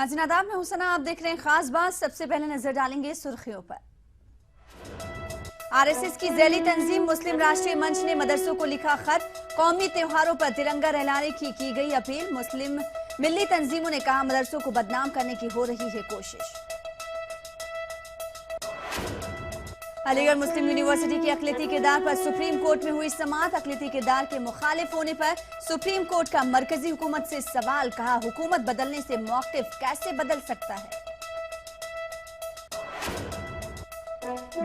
नाज़रीन आदाब, मैं हुसना, आप देख रहे हैं खास बात। सबसे पहले नजर डालेंगे सुर्खियों पर। आरएसएस की झैली तंजीम मुस्लिम राष्ट्रीय मंच ने मदरसों को लिखा खत, कौमी त्योहारों पर तिरंगा लहराने की गई अपील। मुस्लिम मिल्ली तंजीमों ने कहा, मदरसों को बदनाम करने की हो रही है कोशिश। अलीगढ़ मुस्लिम यूनिवर्सिटी के अक़लियती किरदार पर सुप्रीम कोर्ट में हुई समाअत। अक़लियती किरदार के मुखालिफ होने पर सुप्रीम कोर्ट का मरकजी हुकूमत से सवाल, कहा हुकूमत बदलने से मौक़िफ़ कैसे बदल सकता है।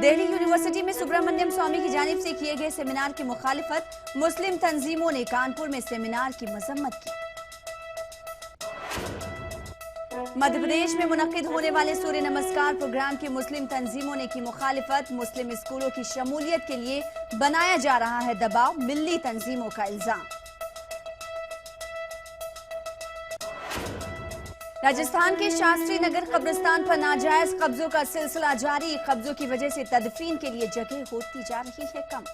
दिल्ली यूनिवर्सिटी में सुब्रमण्यम स्वामी की जानिब से किए गए सेमिनार की मुखालिफत। मुस्लिम तंजीमों ने कानपुर में सेमिनार की मजम्मत की। मध्य प्रदेश में मुनक्किद होने वाले सूर्य नमस्कार प्रोग्राम की मुस्लिम तंजीमों ने की मुखालिफत। मुस्लिम स्कूलों की शमूलियत के लिए बनाया जा रहा है दबाव, मिल्ली तंजीमों का इल्जाम। राजस्थान के शास्त्री नगर कब्रिस्तान पर नाजायज कब्जों का सिलसिला जारी। कब्जों की वजह से तदफीन के लिए जगह होती जा रही है कम।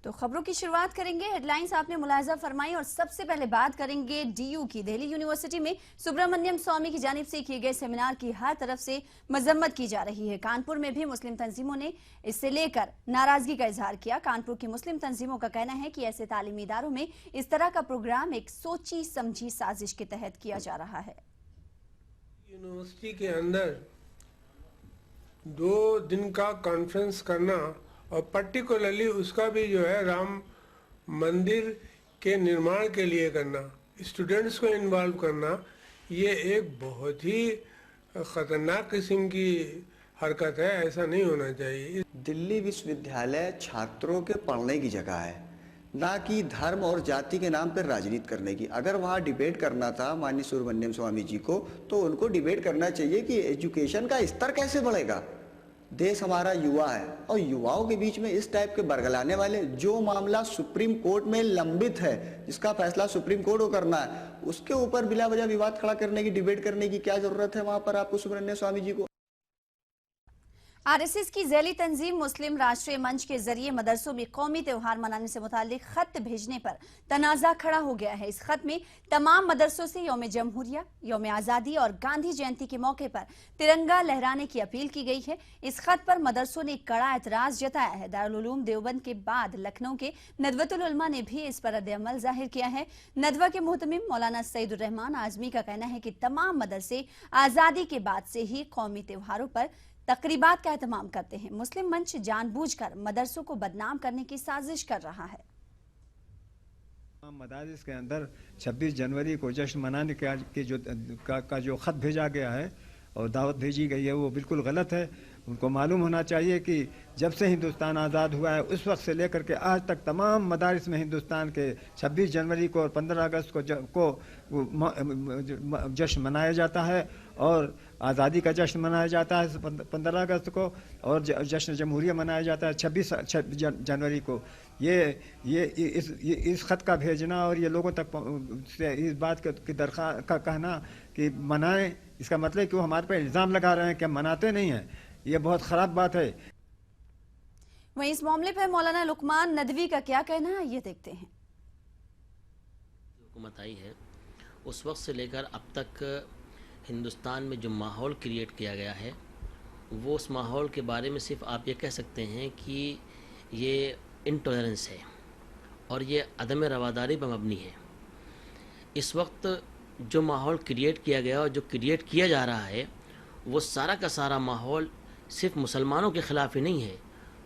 तो खबरों की शुरुआत करेंगे, हेडलाइंस आपने मुलाहिजा फरमाई और सबसे पहले बात करेंगे डीयू की। दिल्ली यूनिवर्सिटी में सुब्रमण्यम स्वामी की जानिब से किए गए सेमिनार की हर तरफ से मजम्मत की जा रही है। कानपुर में भी मुस्लिम तंजीमों ने इससे लेकर नाराजगी का इजहार किया। कानपुर की मुस्लिम तंजीमों का कहना है कि ऐसे तालीमी इदारों में इस तरह का प्रोग्राम एक सोची समझी साजिश के तहत किया जा रहा है। यूनिवर्सिटी के अंदर 2 दिन का कॉन्फ्रेंस करना और पर्टिकुलरली उसका भी जो है राम मंदिर के निर्माण के लिए करना, स्टूडेंट्स को इन्वॉल्व करना, ये एक बहुत ही खतरनाक किस्म की हरकत है। ऐसा नहीं होना चाहिए। दिल्ली विश्वविद्यालय छात्रों के पढ़ने की जगह है, ना कि धर्म और जाति के नाम पर राजनीति करने की। अगर वहाँ डिबेट करना था माननीय सुब्रमण्यम स्वामी जी को, तो उनको डिबेट करना चाहिए कि एजुकेशन का स्तर कैसे बढ़ेगा। देश हमारा युवा है और युवाओं के बीच में इस टाइप के बरगलाने वाले, जो मामला सुप्रीम कोर्ट में लंबित है, जिसका फैसला सुप्रीम कोर्ट को करना है, उसके ऊपर बिला वजह विवाद खड़ा करने की, डिबेट करने की क्या जरूरत है वहां पर आपको सुब्रमण्यम स्वामी जी को। आरएसएस की झैली तंजीम मुस्लिम राष्ट्रीय मंच के जरिए मदरसों में कौमी त्योहार मनाने से मुताल्लिक खत भेजने पर तनाजा खड़ा हो गया है। इस खत में तमाम मदरसों से यौम जमहूरिया, यौम आज़ादी और गांधी जयंती के मौके पर तिरंगा लहराने की अपील की गई है। इस खत पर मदरसों ने कड़ा एतराज जताया है। दारुल उलूम देवबंद के बाद लखनऊ के नदवतुल उलमा ने भी इस पर रद्द-ए-अमल जाहिर किया है। नदवा के मुहतमिम मौलाना सईदुर रहमान आजमी का कहना है कि तमाम मदरसे आज़ादी के बाद से ही कौमी त्योहारों पर तकरीबात का एहतमाम करते हैं। मुस्लिम मंच जानबूझकर मदरसों को बदनाम करने की साजिश कर रहा है। मदारिस के अंदर 26 जनवरी को जश्न मनाने का जो खत भेजा गया है और दावत भेजी गई है, वो बिल्कुल गलत है। उनको मालूम होना चाहिए कि जब से हिंदुस्तान आज़ाद हुआ है उस वक्त से लेकर के आज तक तमाम मदारिस में हिंदुस्तान के 26 जनवरी को और 15 अगस्त को जश्न मनाया जाता है और आज़ादी का जश्न मनाया जाता है 15 अगस्त को, और जश्न जमहूरिया मनाया जाता है 26 जनवरी को। इस खत का भेजना और ये लोगों तक इस बात की दरख्वास्त का कहना कि मनाएं, इसका मतलब कि वो हमारे पे इल्ज़ाम लगा रहे हैं कि हम मनाते नहीं हैं, ये बहुत ख़राब बात है। वहीं इस मामले पर मौलाना लुकमान नदवी का क्या कहना है, ये देखते हैं। हुकूमत आई है उस वक्त से लेकर अब तक हिंदुस्तान में जो माहौल क्रिएट किया गया है, वो उस माहौल के बारे में सिर्फ आप ये कह सकते हैं कि ये इनटॉलरेंस है और ये अदम रवादारी पर मबनी है। इस वक्त जो माहौल क्रिएट किया गया और जो क्रिएट किया जा रहा है, वो सारा का सारा माहौल सिर्फ मुसलमानों के ख़िलाफ़ ही नहीं है,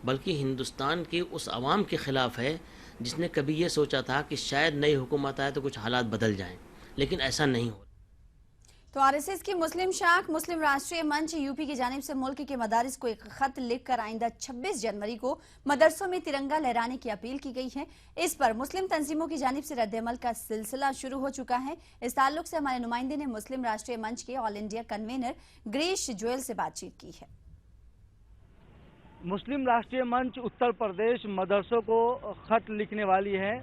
बल्कि हिंदुस्तान की उस आवाम के ख़िलाफ़ है जिसने कभी ये सोचा था कि शायद नई हुकूमत आए तो कुछ हालात बदल जाएं, लेकिन ऐसा नहीं हो। तो आरएसएस की मुस्लिम शाख मुस्लिम राष्ट्रीय मंच यूपी की जानिब से मुल्क के मदारिस को एक खत लिखकर आइंदा 26 जनवरी को मदरसों में तिरंगा लहराने की अपील की गई है। इस पर मुस्लिम तंजीमों की जानिब से रद्द-ए-अमल का सिलसिला शुरू हो चुका है। इस ताल्लुक से हमारे नुमाइंदे ने मुस्लिम राष्ट्रीय मंच के all India convener Girish Joel से बातचीत की है। मुस्लिम राष्ट्रीय मंच उत्तर प्रदेश मदरसों को खत लिखने वाली है।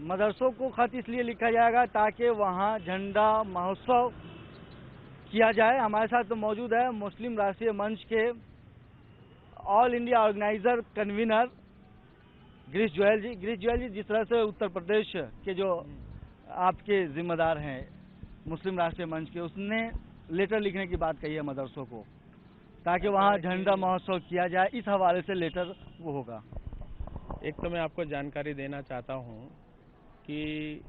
मदरसों को खत इसलिए लिखा जाएगा ताकि वहाँ झंडा महोत्सव किया जाए। हमारे साथ तो मौजूद है मुस्लिम राष्ट्रीय मंच के all India organiser convener Girish Goyal ji. Girish Goyal ji, जिस तरह से उत्तर प्रदेश के जो आपके जिम्मेदार हैं मुस्लिम राष्ट्रीय मंच के, उसने लेटर लिखने की बात कही है मदरसों को ताकि वहाँ झंडा महोत्सव किया जाए, इस हवाले से लेटर वो होगा। एक तो मैं आपको जानकारी देना चाहता हूँ कि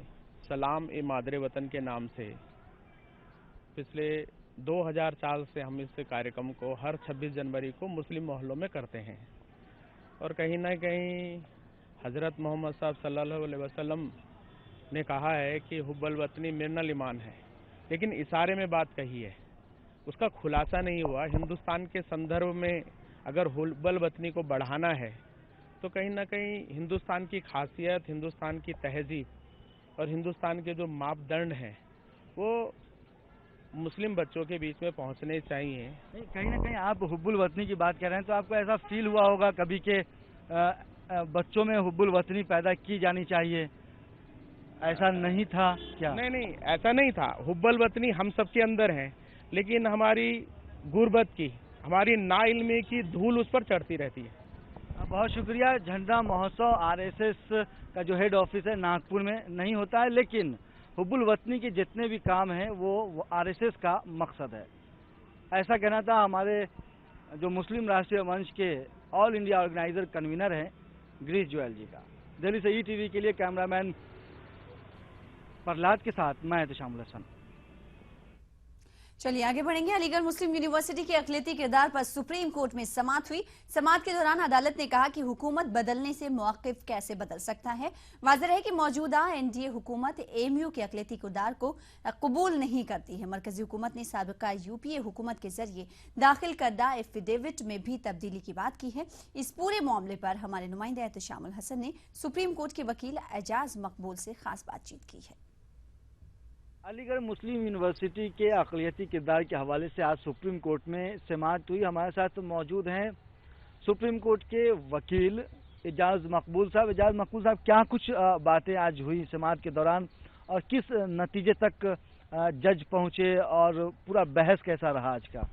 सलाम ए मादरे वतन के नाम से पिछले 2000 साल से हम इस कार्यक्रम को हर 26 जनवरी को मुस्लिम मोहल्लों में करते हैं और कहीं ना कहीं हज़रत मोहम्मद साहब सल्लल्लाहु अलैहि वसल्लम ने कहा है कि हुब्बल वतनी मिनल ईमान है, लेकिन इशारे में बात कही है, उसका खुलासा नहीं हुआ। हिंदुस्तान के संदर्भ में अगर हुब्बल वतनी को बढ़ाना है तो कहीं ना कहीं हिंदुस्तान की खासियत, हिंदुस्तान की तहजीब और हिंदुस्तान के जो मापदंड हैं वो मुस्लिम बच्चों के बीच में पहुंचने चाहिए। कहीं ना कहीं आप हुब्बुल वतनी की बात कर रहे हैं तो आपको ऐसा फील हुआ होगा कभी के बच्चों में हुब्बुल वतनी पैदा की जानी चाहिए, ऐसा नहीं था क्या? नहीं, ऐसा नहीं था। हुब्बुल वतनी हम सबके अंदर है, लेकिन हमारी गुर्बत की, हमारी नाइल्मी की धूल उस पर चढ़ती रहती है। बहुत शुक्रिया। झंडा महोत्सव आरएसएस का जो हेड ऑफिस है नागपुर में नहीं होता है, लेकिन हुब्बुल वतनी के जितने भी काम हैं वो आरएसएस का मकसद है, ऐसा कहना था हमारे जो मुस्लिम राष्ट्रीय मंच के ऑल इंडिया ऑर्गेनाइजर कन्वीनर हैं गिरीश गोयल जी का। दिल्ली से ईटीवी के लिए कैमरामैन प्रहलाद के साथ मैं तशामुल हसन। चलिए आगे बढ़ेंगे। अलीगढ़ मुस्लिम यूनिवर्सिटी के अक़लियती किरदार पर सुप्रीम कोर्ट में समाअत हुई। समाअत के दौरान अदालत ने कहा कि हुकूमत बदलने से मौक़िफ़ कैसे बदल सकता है। वाज़ेह है कि मौजूदा एनडीए हुकूमत एएमयू के अक़लियती किरदार को कबूल नहीं करती है। मरकजी हुकूमत ने साबिक़ा यूपीए हुकूमत के जरिए दाखिल करदा एफिडेविट में भी तब्दीली की बात की है। इस पूरे मामले पर हमारे नुमाइंदे एहतशामुल हसन ने सुप्रीम कोर्ट के वकील एजाज मकबूल से खास बातचीत की है। अलीगढ़ मुस्लिम यूनिवर्सिटी के अक़लियती किरदार के हवाले से आज सुप्रीम कोर्ट में समाअत हुई। हमारे साथ मौजूद हैं सुप्रीम कोर्ट के वकील एजाज मकबूल साहब। एजाज मकबूल साहब, क्या कुछ बातें आज हुई समाअत के दौरान और किस नतीजे तक जज पहुंचे और पूरा बहस कैसा रहा आज का?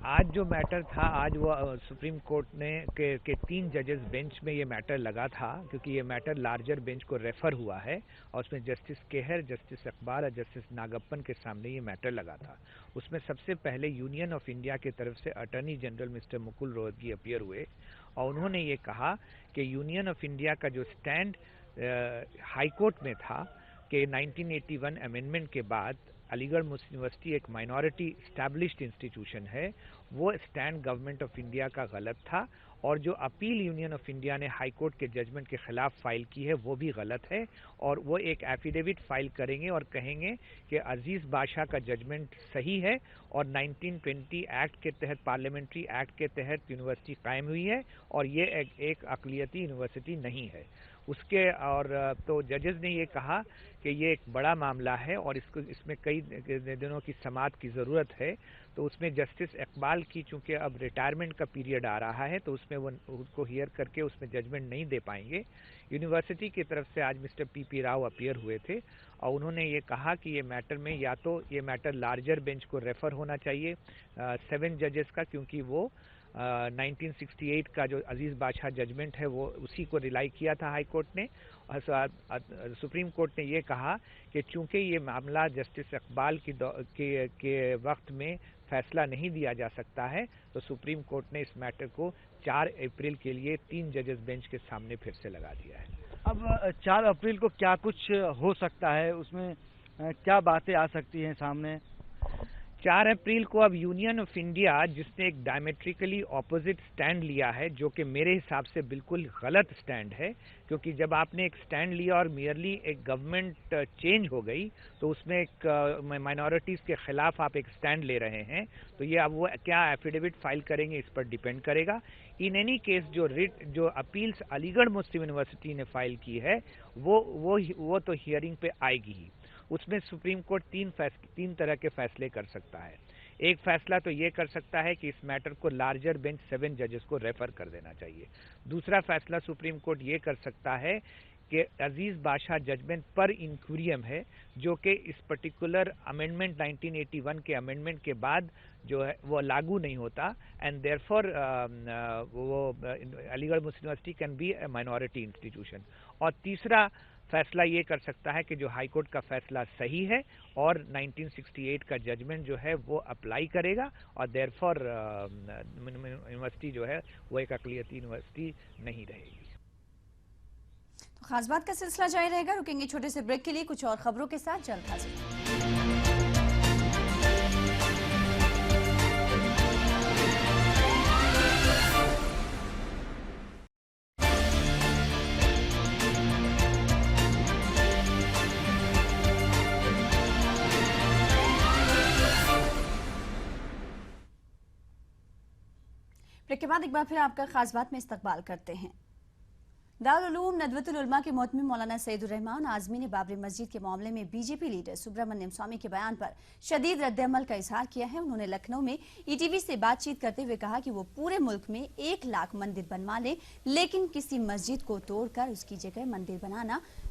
आज जो मैटर था, आज वो सुप्रीम कोर्ट ने के 3 जजेस बेंच में ये मैटर लगा था, क्योंकि ये मैटर लार्जर बेंच को रेफर हुआ है और उसमें जस्टिस केहर, जस्टिस इकबाल और जस्टिस नागप्पन के सामने ये मैटर लगा था। उसमें सबसे पहले यूनियन ऑफ इंडिया की तरफ से attorney general mister Mukul Rohatgi appear हुए और उन्होंने ये कहा कि यूनियन ऑफ इंडिया का जो स्टैंड हाई कोर्ट में था कि 1981 अमेंडमेंट के बाद अलीगढ़ मुस्लिम यूनिवर्सिटी एक माइनॉरिटी एस्टैब्लिश्ड इंस्टीट्यूशन है, वो स्टैंड गवर्नमेंट ऑफ इंडिया का गलत था और जो अपील यूनियन ऑफ इंडिया ने हाई कोर्ट के जजमेंट के खिलाफ फाइल की है वो भी गलत है और वो एक एफिडेविट फाइल करेंगे और कहेंगे कि अजीज़ बादशाह का जजमेंट सही है और 1920 एक्ट के तहत, पार्लियामेंट्री एक्ट के तहत यूनिवर्सिटी कायम हुई है और ये एक अक़लियती यूनिवर्सिटी नहीं है। उसके और तो जजेस ने ये कहा कि ये एक बड़ा मामला है और इसमें कई दिनों की समाअत की ज़रूरत है। तो उसमें जस्टिस इकबाल की चूँकि अब रिटायरमेंट का पीरियड आ रहा है तो उसमें वो उसको हियर करके उसमें जजमेंट नहीं दे पाएंगे। यूनिवर्सिटी की तरफ से आज मिस्टर पीपी राव अपीयर हुए थे और उन्होंने ये कहा कि ये मैटर में या तो ये मैटर लार्जर बेंच को रेफ़र होना चाहिए 7 जजेस का, क्योंकि वो 1968 का जो अजीज़ बादशाह जजमेंट है वो उसी को रिलाई किया था हाई कोर्ट ने। सुप्रीम कोर्ट ने ये कहा कि चूंकि ये मामला जस्टिस इकबाल के वक्त में फैसला नहीं दिया जा सकता है तो सुप्रीम कोर्ट ने इस मैटर को 4 अप्रैल के लिए 3 जजेस बेंच के सामने फिर से लगा दिया है। अब 4 अप्रैल को क्या कुछ हो सकता है, उसमें क्या बातें आ सकती हैं सामने? 4 अप्रैल को अब यूनियन ऑफ इंडिया, जिसने एक डायमेट्रिकली ऑपोजिट स्टैंड लिया है जो कि मेरे हिसाब से बिल्कुल गलत स्टैंड है, क्योंकि जब आपने एक स्टैंड लिया और मियरली एक गवर्नमेंट चेंज हो गई तो उसमें एक माइनॉरिटीज़ के खिलाफ आप एक स्टैंड ले रहे हैं, तो ये अब वो क्या एफिडेविट फाइल करेंगे इस पर डिपेंड करेगा। इन एनी केस जो अपील्स अलीगढ़ मुस्लिम यूनिवर्सिटी ने फाइल की है वो तो हियरिंग पे आएगी ही। उसमें सुप्रीम कोर्ट 3 तरह के फैसले कर सकता है। एक फैसला तो ये कर सकता है कि इस मैटर को लार्जर बेंच 7 जजेस को रेफर कर देना चाहिए। दूसरा फैसला सुप्रीम कोर्ट ये कर सकता है कि अजीज बादशाह जजमेंट पर इंक्यूरियम है, जो कि इस पर्टिकुलर अमेंडमेंट 1981 के अमेंडमेंट के बाद जो है वो लागू नहीं होता, एंड देयरफॉर वो Aligarh Muslim University can be a minority institution. और तीसरा फैसला ये कर सकता है कि जो हाई कोर्ट का फैसला सही है और 1968 का जजमेंट जो है वो अप्लाई करेगा, और देयरफॉर यूनिवर्सिटी जो है वो एक अक़लियती यूनिवर्सिटी नहीं रहेगी। तो खास बात का सिलसिला जारी रहेगा। रुकेंगे छोटे से ब्रेक के लिए, कुछ और खबरों के साथ जल्द हाजिर। ब्रेक के बाद एक बार फिर आपका खास बात में इस्तकबाल करते हैं। दारुल उलूम नदवतुल उलमा के मोहतमिम मौलाना सईदुर रहमान आज़मी ने बाबरी मस्जिद के मामले में बीजेपी लीडर सुब्रमण्यम स्वामी के बयान पर शदीद रद्द-ए-अमल का इजहार किया है। उन्होंने लखनऊ में ईटीवी से बातचीत करते हुए कहा कि वो पूरे मुल्क में 1 लाख मंदिर बनवा लें, लेकिन किसी मस्जिद को तोड़कर उसकी जगह मंदिर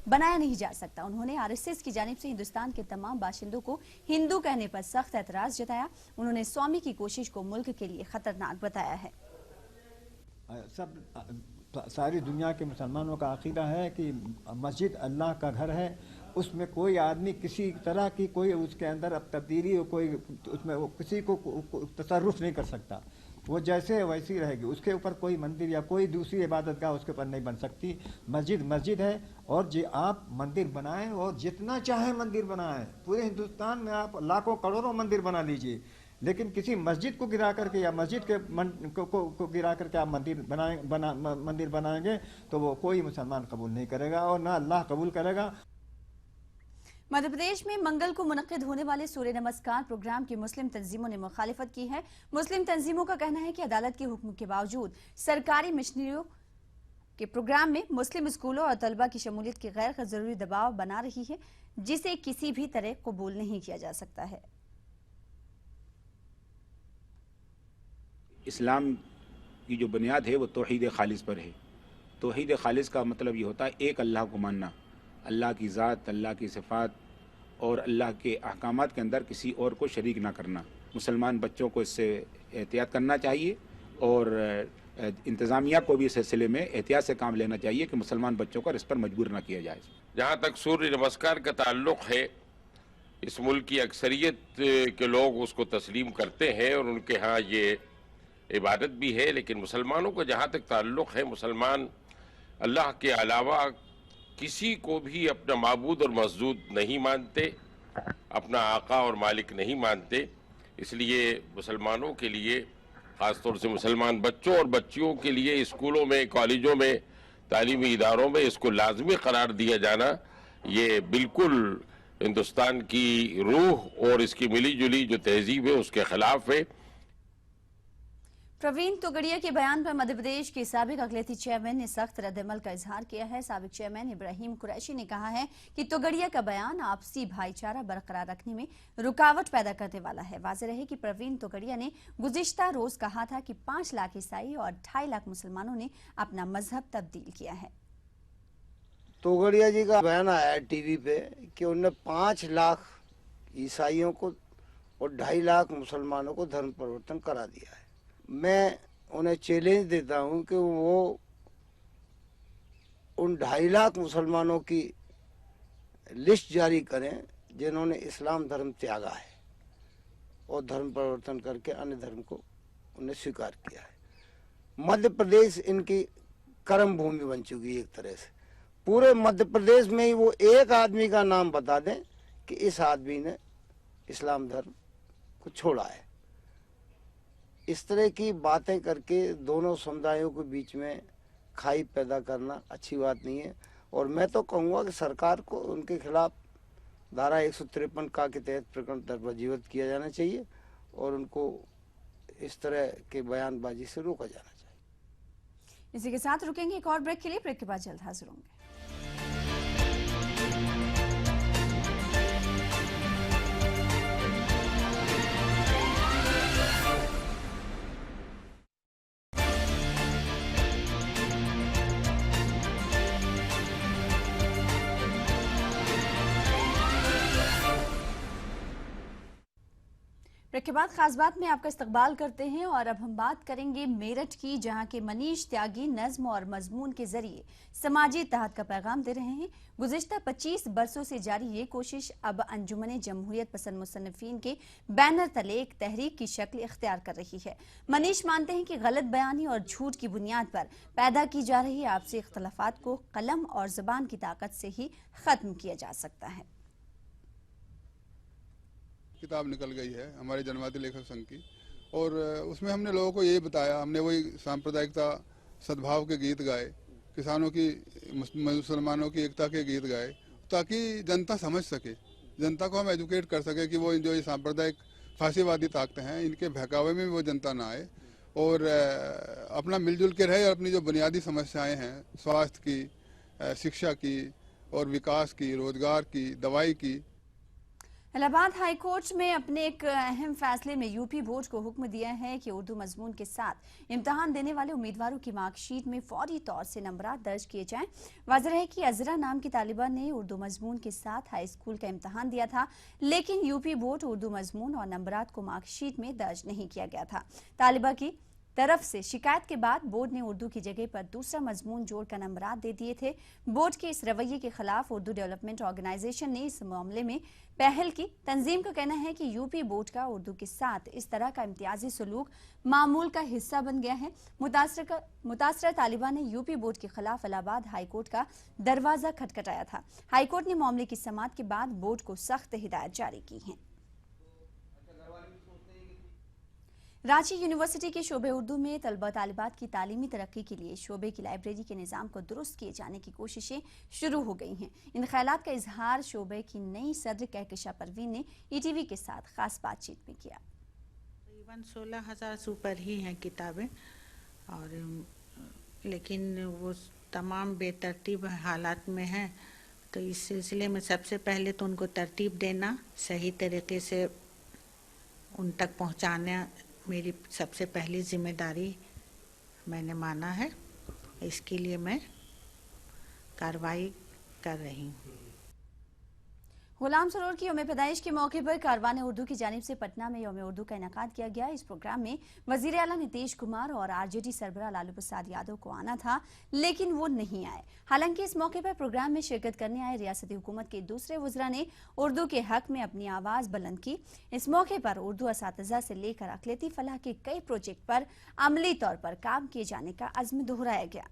बनाया नहीं जा सकता। उन्होंने आरएसएस की जानिब से हिंदुस्तान के तमाम बाशिंदों को हिंदू कहने पर सख्त एतराज जताया। उन्होंने स्वामी की कोशिश को मुल्क के लिए खतरनाक बताया है। सारी दुनिया के मुसलमानों का अकीदा है कि मस्जिद अल्लाह का घर है, उसमें कोई आदमी किसी तरह की कोई उसके अंदर अब तब्दीली और कोई उसमें वो किसी को तसर्रुफ नहीं कर सकता। वो जैसे है वैसी रहेगी, उसके ऊपर कोई मंदिर या कोई दूसरी इबादतगाह उसके ऊपर नहीं बन सकती। मस्जिद मस्जिद है, और जी आप मंदिर बनाएं और जितना चाहे मंदिर बनाएं, पूरे हिंदुस्तान में आप लाखों करोड़ों मंदिर बना लीजिए, लेकिन किसी मस्जिद को गिरा करके या मस्जिद के को गिरा करके आप मंदिर बनाएंगे तो वो कोई मुसलमान कबूल नहीं करेगा और ना अल्लाह कबूल करेगा। मध्य प्रदेश में मंगल को मुनक्किद होने वाले सूर्य नमस्कार प्रोग्राम की मुस्लिम तंजीमों ने मुखालिफत की है। मुस्लिम तंजीमों का कहना है कि अदालत के हुक्म के बावजूद सरकारी मिशनरियों के प्रोग्राम में मुस्लिम स्कूलों और तलबा की शमूलियत की गैर जरूरी दबाव बना रही है, जिसे किसी भी तरह कबूल नहीं किया जा सकता है। इस्लाम की जो बुनियाद है वो तौहीद खालिस पर है। तौहीद खालिस का मतलब ये होता है एक अल्लाह को मानना, अल्लाह की ज़ात, अल्लाह की सिफ़ात और अल्लाह के अहकामात के अंदर किसी और को शरीक ना करना। मुसलमान बच्चों को इससे एहतियात करना चाहिए और इंतज़ामिया को भी इस सिलसिले में एहतियात से काम लेना चाहिए कि मुसलमान बच्चों को इस पर मजबूर ना किया जाए। जहाँ तक सूर्य नमस्कार का ताल्लुक़ है, इस मुल्क की अक्सरियत के लोग उसको तस्लीम करते हैं और उनके यहाँ ये इबादत भी है, लेकिन मुसलमानों को जहाँ तक ताल्लुक़ है, मुसलमान अल्लाह के अलावा किसी को भी अपना माबूद और मस्जूद नहीं मानते, अपना आका और मालिक नहीं मानते। इसलिए मुसलमानों के लिए, ख़ासतौर से मुसलमान बच्चों और बच्चियों के लिए स्कूलों में, कॉलेजों में, तालीमी इदारों में इसको लाजमी करार दिया जाना, ये बिल्कुल हिंदुस्तान की रूह और इसकी मिली जुली जो तहजीब है उसके ख़िलाफ़ है। प्रवीण तोगड़िया के बयान पर मध्य प्रदेश के साबिक अक़लियती चेयरमैन ने सख्त रद्द-ए-अमल का इजहार किया है। साबिक चेयरमैन इब्राहिम कुरैशी ने कहा है कि तोगड़िया का बयान आपसी भाईचारा बरकरार रखने में रुकावट पैदा करने वाला है। वाज़ेह रहे कि प्रवीण तोगड़िया ने गुज़िश्ता रोज कहा था कि 5 लाख ईसाई और 2.5 लाख मुसलमानों ने अपना मजहब तब्दील किया है। तोगड़िया जी का बयान आया है टीवी पे कि उन्होंने 5 लाख ईसाइयों को और 2.5 लाख मुसलमानों को धर्म परिवर्तन करा दिया है। मैं उन्हें चैलेंज देता हूं कि वो उन 2.5 लाख मुसलमानों की लिस्ट जारी करें जिन्होंने इस्लाम धर्म त्यागा है और धर्म परिवर्तन करके अन्य धर्म को उन्हें स्वीकार किया है। मध्य प्रदेश इनकी कर्म भूमि बन चुकी है एक तरह से। पूरे मध्य प्रदेश में ही वो एक आदमी का नाम बता दें कि इस आदमी ने इस्लाम धर्म को छोड़ा है। इस तरह की बातें करके दोनों समुदायों के बीच में खाई पैदा करना अच्छी बात नहीं है। और मैं तो कहूँगा कि सरकार को उनके खिलाफ धारा 153 का के तहत प्रकरण दर्ज किया जाना चाहिए और उनको इस तरह के बयानबाजी से रोका जाना चाहिए। इसी के साथ रुकेंगे एक और ब्रेक के लिए। ब्रेक के बाद जल्द हाजिर होंगे। ब्रेक के बाद खास बात में आपका इस्तकबाल करते हैं और अब हम बात करेंगे मेरठ की, जहां के मनीष त्यागी नज्म और मजमून के जरिए समाजी इत्तेहाद का पैगाम दे रहे हैं। गुज़िश्ता 25 बरसों से जारी ये कोशिश अब अंजुमन जमहूरियत पसंद मुसन्निफीन के बैनर तले एक तहरीक की शक्ल इख्तियार कर रही है। मनीष मानते हैं कि गलत बयानी और झूठ की बुनियाद पर पैदा की जा रही आपसी इख्तलाफात को कलम और ज़बान की ताकत से ही खत्म किया जा सकता है। किताब निकल गई है हमारे जनवादी लेखक संघ की, और उसमें हमने लोगों को यही बताया, हमने वही सांप्रदायिकता सद्भाव के गीत गाए, किसानों की मुसलमानों की एकता के गीत गाए, ताकि जनता समझ सके, जनता को हम एजुकेट कर सके कि वो जो ये सांप्रदायिक फांसीवादी ताकतें हैं इनके बहकावे में भी वो जनता ना आए और अपना मिलजुल के रहे। अपनी जो बुनियादी समस्याएं हैं स्वास्थ्य की, शिक्षा की और विकास की, रोजगार की, दवाई की। इलाहाबाद हाई कोर्ट में अपने एक अहम फैसले में यूपी बोर्ड को हुक्म दिया है कि उर्दू मजमून के साथ इम्तहान देने वाले उम्मीदवारों की मार्कशीट में फौरी तौर से नंबरात दर्ज किए जाएं। वाज़ेह है कि अजरा नाम की तालिबा ने उर्दू मजमून के साथ हाई स्कूल का इम्तहान दिया था, लेकिन यूपी बोर्ड उर्दू मजमून और नंबरात को मार्कशीट में दर्ज नहीं किया गया था। तालिबा की तरफ से शिकायत के बाद बोर्ड ने उर्दू की जगह पर दूसरा मजमून जोड़कर नंबरात दे दिए थे। बोर्ड के इस रवैये के खिलाफ उर्दू डेवलपमेंट ऑर्गेनाइजेशन ने इस मामले में पहल की। तंजीम का कहना है कि यूपी बोर्ड का उर्दू के साथ इस तरह का इम्तियाजी सलूक मामूल का हिस्सा बन गया है। मुतासरा तालिबा ने यूपी बोर्ड के खिलाफ इलाहाबाद हाई कोर्ट का दरवाजा खटखटाया था। हाई कोर्ट ने मामले की समाअत के बाद बोर्ड को सख्त हिदायत जारी की है। रांची यूनिवर्सिटी के शोबे उर्दू में तलबा तालिबात की तालीमी तरक्की के लिए शोबे की लाइब्रेरी के निज़ाम को दुरुस्त किए जाने की कोशिशें शुरू हो गई हैं। इन ख्यालात का इजहार शोबे की नई सदर कहकशा परवीन ने ईटीवी के साथ खास बातचीत में किया। तकरीबन 16,000 से ऊपर ही हैं किताबें, और लेकिन वो तमाम बेतरतीब हालात में हैं। तो इस सिलसिले में सबसे पहले तो उनको तरतीब देना, सही तरीके से उन तक पहुँचाना मेरी सबसे पहली जिम्मेदारी मैंने माना है। इसके लिए मैं कार्रवाई कर रही हूँ। गुलाम सरोवर की यौम पैदाइश के मौके पर कारवान उर्दू की जानिब से पटना में यौम उर्दू का इनेकाद किया गया। इस प्रोग्राम में वजीर आला नीतीश कुमार और आरजेडी सरबराह लालू प्रसाद यादव को आना था, लेकिन वो नहीं आए। हालांकि इस मौके पर प्रोग्राम में शिरकत करने आए रियासती हुकूमत के दूसरे वज़रा ने उर्दू के हक में अपनी आवाज़ बुलंद की। इस मौके पर उर्दू असातिज़ा से लेकर अक़लियती फलाह के कई प्रोजेक्ट पर अमली तौर पर काम किए जाने का अज़्म दोहराया गया।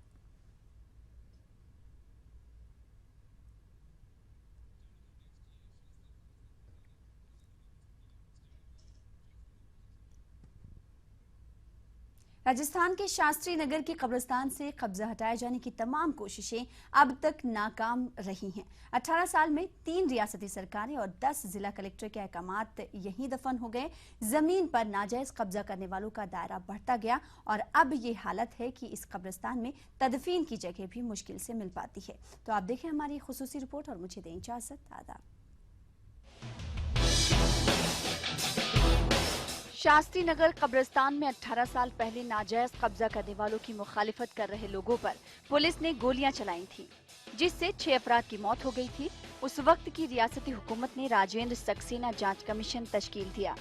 राजस्थान के शास्त्री नगर के कब्रिस्तान से कब्जा हटाए जाने की तमाम कोशिशें अब तक नाकाम रही हैं। 18 साल में 3 रियासती सरकारें और 10 जिला कलेक्टर के अहकामात यहीं दफन हो गए। जमीन पर नाजायज कब्जा करने वालों का दायरा बढ़ता गया और अब ये हालत है कि इस कब्रिस्तान में तदफीन की जगह भी मुश्किल से मिल पाती है। तो आप देखें हमारी खुसूसी रिपोर्ट और मुझे दें इजाजत। आदाब। शास्त्री नगर कब्रिस्तान में 18 साल पहले नाजायज कब्जा करने वालों की मुखालिफत कर रहे लोगों पर पुलिस ने गोलियां चलाई थी, जिससे 6 अफराद की मौत हो गई थी। उस वक्त की रियासती हुकूमत ने राजेंद्र सक्सेना जांच कमीशन तश्कील दिया।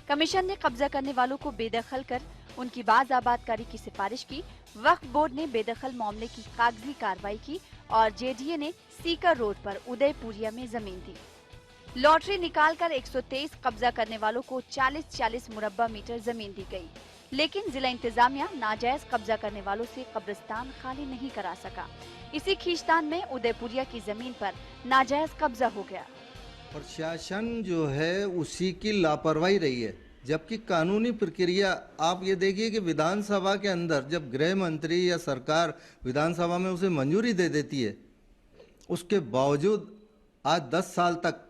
कमीशन ने कब्जा करने वालों को बेदखल कर उनकी बाज़ाबादकारी की सिफारिश की। वक्फ बोर्ड ने बेदखल मामले की कागजी कार्रवाई की और जेडीए ने सीकर रोड पर उदयपुरिया में जमीन दी। लॉटरी निकालकर 123 कब्जा करने वालों को 40-40 मुरब्बा मीटर जमीन दी गई, लेकिन जिला इंतजामिया नाजायज कब्जा करने वालों से कब्रिस्तान खाली नहीं करा सका। इसी खींचतान में उदयपुरिया की जमीन पर नाजायज कब्जा हो गया। प्रशासन जो है उसी की लापरवाही रही है, जबकि कानूनी प्रक्रिया आप ये देखिए कि विधानसभा के अंदर जब गृह मंत्री या सरकार विधानसभा में उसे मंजूरी दे देती है, उसके बावजूद आज 10 साल तक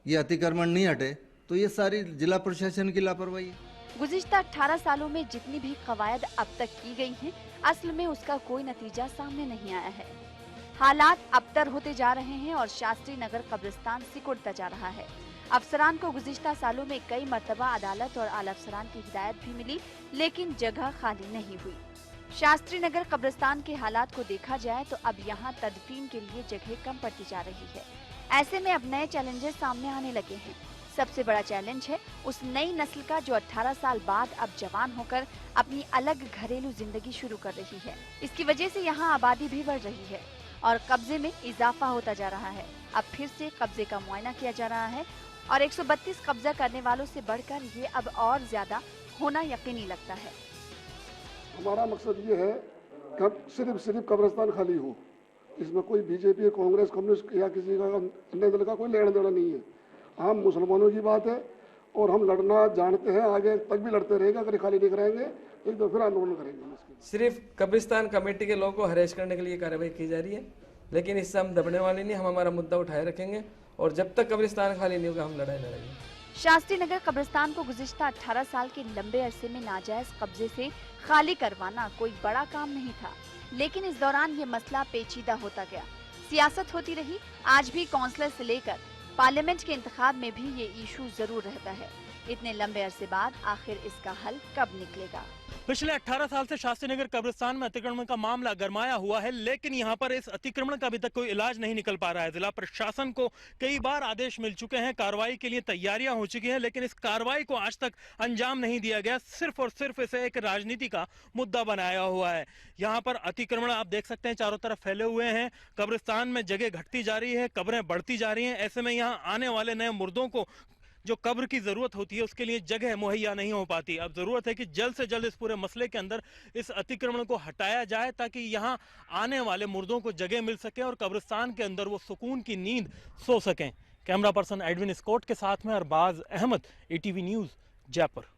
ये अतिक्रमण नहीं हटे, तो ये सारी जिला प्रशासन की लापरवाही है। गुज़िश्ता 18 सालों में जितनी भी कवायद अब तक की गई हैं, असल में उसका कोई नतीजा सामने नहीं आया है। हालात अबतर होते जा रहे हैं और शास्त्री नगर कब्रिस्तान सिकुड़ता जा रहा है। अफसरान को गुज़िश्ता सालों में कई मरतबा अदालत और आला अफसरान की हिदायत भी मिली, लेकिन जगह खाली नहीं हुई। शास्त्री नगर कब्रिस्तान के हालात को देखा जाए तो अब यहाँ तदफीन के लिए जगह कम पड़ती जा रही है। ऐसे में अब नए चैलेंजेस सामने आने लगे हैं। सबसे बड़ा चैलेंज है उस नई नस्ल का जो 18 साल बाद अब जवान होकर अपनी अलग घरेलू जिंदगी शुरू कर रही है। इसकी वजह से यहाँ आबादी भी बढ़ रही है और कब्जे में इजाफा होता जा रहा है। अब फिर से कब्जे का मुआयना किया जा रहा है और 132 कब्जा करने वालों से बढ़कर ये अब और ज्यादा होना यकीनी लगता है। हमारा मकसद ये है कि सिर्फ कब्रिस्तान खाली हो, इसमें कोई बीजेपी, कांग्रेस, कम्युनिस्ट या किसी का अन्य दल का कोई लेना देना नहीं है। हम मुसलमानों की बात है और हम लड़ना जानते हैं, आगे तक भी लड़ते रहेंगे। अगर खाली नहीं कराएंगे एक तो फिर आंदोलन करेंगे। सिर्फ कब्रिस्तान कमेटी के लोगों को हरेश करने के लिए कार्रवाई की जा रही है, लेकिन इससे हम दबने वाले नहीं। हम हमारा मुद्दा उठाए रखेंगे और जब तक कब्रिस्तान खाली नहीं होगा हम लड़ाई लड़ेंगे। शास्त्री नगर कब्रिस्तान को गुज़िश्ता 18 साल के लंबे अरसे में नाजायज कब्जे से खाली करवाना कोई बड़ा काम नहीं था, लेकिन इस दौरान ये मसला पेचीदा होता गया। सियासत होती रही। आज भी काउंसलर से लेकर पार्लियामेंट के इंतखाब में भी ये इशू जरूर रहता है। इतने लंबे अरसे बाद आखिर इसका हल कब निकलेगा? पिछले 18 साल से शास्त्री नगर कब्रिस्तान में अतिक्रमण का मामला गरमाया हुआ है, लेकिन यहाँ पर इस अतिक्रमण का अभी तक कोई इलाज नहीं निकल पा रहा है। जिला प्रशासन को कई बार आदेश मिल चुके हैं, कार्रवाई के लिए तैयारियां हो चुकी हैं, लेकिन इस कार्रवाई को आज तक अंजाम नहीं दिया गया। सिर्फ और सिर्फ इसे एक राजनीति का मुद्दा बनाया हुआ है। यहाँ पर अतिक्रमण आप देख सकते हैं चारों तरफ फैले हुए हैं। कब्रिस्तान में जगह घटती जा रही है, कब्रें बढ़ती जा रही हैं। ऐसे में यहाँ आने वाले नए मुर्दों को जो कब्र की जरूरत होती है उसके लिए जगह मुहैया नहीं हो पाती। अब जरूरत है कि जल्द से जल्द इस पूरे मसले के अंदर इस अतिक्रमण को हटाया जाए ताकि यहाँ आने वाले मुर्दों को जगह मिल सके और कब्रिस्तान के अंदर वो सुकून की नींद सो सकें। कैमरा पर्सन एडविन स्कॉट के साथ में अरबाज अहमद, ATV न्यूज़, जयपुर।